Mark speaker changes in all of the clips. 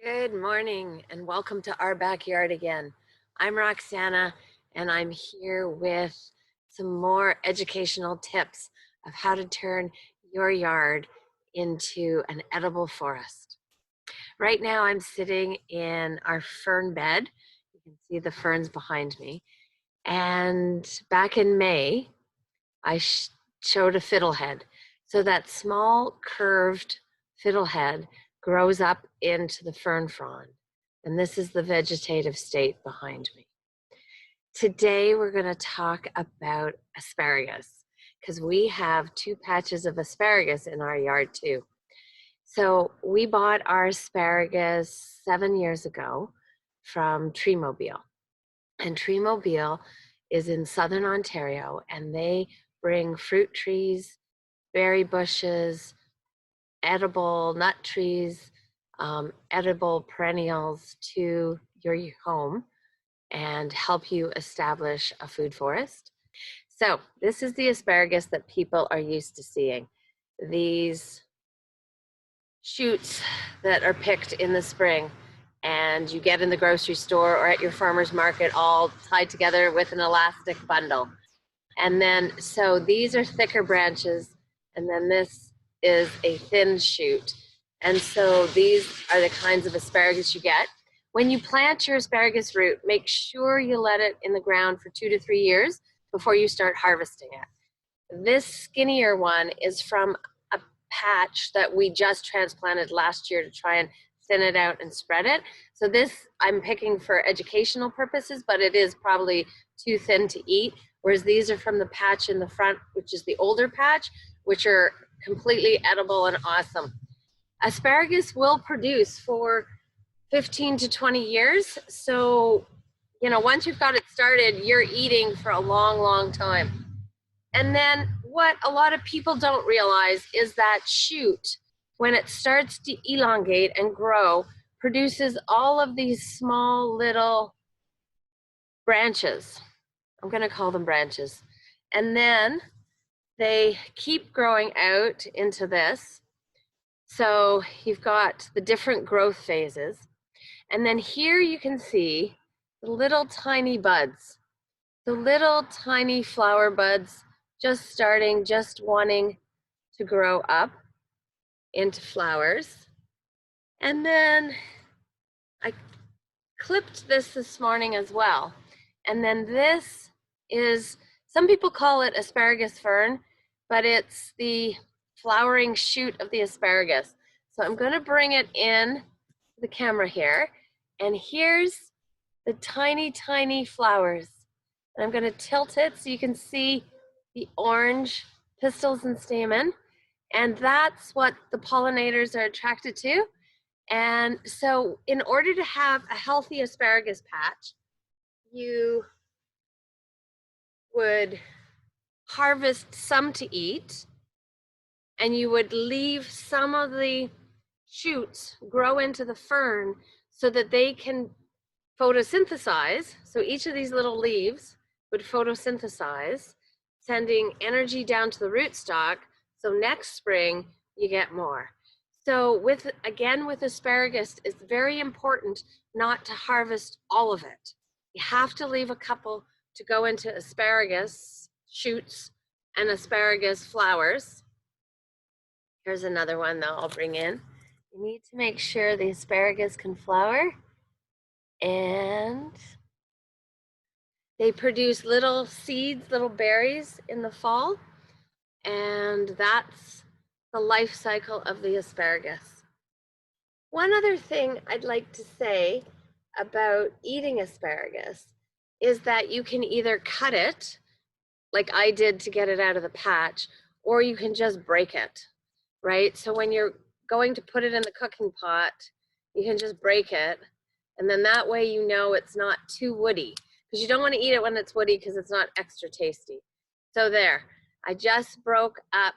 Speaker 1: Good morning and welcome to our backyard again. I'm Roxana and I'm here with some more educational tips of how to turn your yard into an edible forest. Right now I'm sitting in our fern bed. You can see the ferns behind me. And back in May, I showed a fiddlehead. So that small curved fiddlehead grows up into the fern frond. And this is the vegetative state behind me. Today we're going to talk about asparagus because we have 2 patches of asparagus in our yard too. So we bought our asparagus 7 years ago from Treemobile. And Treemobile is in southern Ontario, and they bring fruit trees, berry bushes, edible nut trees, edible perennials to your home and help you establish a food forest. So this is the asparagus that people are used to seeing. These shoots that are picked in the spring and you get in the grocery store or at your farmer's market all tied together with an elastic bundle. And then, so these are thicker branches, and then this is a thin shoot. And so these are the kinds of asparagus you get. When you plant your asparagus root, make sure you let it in the ground for 2 to 3 years before you start harvesting it. This skinnier one is from a patch that we just transplanted last year to try and thin it out and spread it. So this I'm picking for educational purposes, but it is probably too thin to eat. Whereas these are from the patch in the front, which is the older patch, which are completely edible and awesome. Asparagus will produce for 15 to 20 years. So, once you've got it started, you're eating for a long, long time. And then what a lot of people don't realize is that shoot, when it starts to elongate and grow, produces all of these small little branches. I'm going to call them branches. And then they keep growing out into this. So you've got the different growth phases. And then here you can see the little tiny buds, the little tiny flower buds just starting, just wanting to grow up into flowers. And then I clipped this morning as well. And then this is, some people call it asparagus fern, but it's the flowering shoot of the asparagus. So I'm going to bring it in the camera here. And here's the tiny, tiny flowers. And I'm going to tilt it so you can see the orange pistils and stamen. And that's what the pollinators are attracted to. And so in order to have a healthy asparagus patch, you would harvest some to eat, and you would leave some of the shoots grow into the fern so that they can photosynthesize. So each of these little leaves would photosynthesize, sending energy down to the rootstock. So next spring, you get more. So with asparagus, it's very important not to harvest all of it. You have to leave a couple to go into asparagus shoots and asparagus flowers. Here's another one that I'll bring in. You need to make sure the asparagus can flower, and they produce little seeds, little berries in the fall, and that's the life cycle of the asparagus. One other thing I'd like to say about eating asparagus is that you can either cut it, like I did to get it out of the patch, or you can just break it, right? So when you're going to put it in the cooking pot, you can just break it, and then that way you know it's not too woody, because you don't want to eat it when it's woody because it's not extra tasty. So there, I just broke up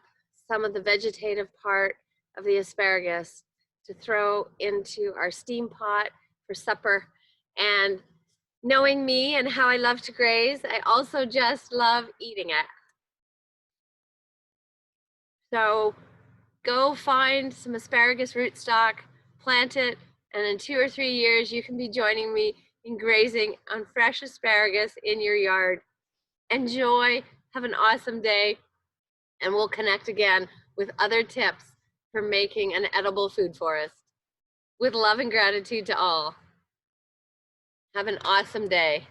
Speaker 1: some of the vegetative part of the asparagus to throw into our steam pot for supper. And knowing me and how I love to graze, I also just love eating it. So go find some asparagus rootstock, plant it, And in 2 or 3 years, you can be joining me in grazing on fresh asparagus in your yard. Enjoy, have an awesome day, and we'll connect again with other tips for making an edible food forest. With love and gratitude to all. Have an awesome day.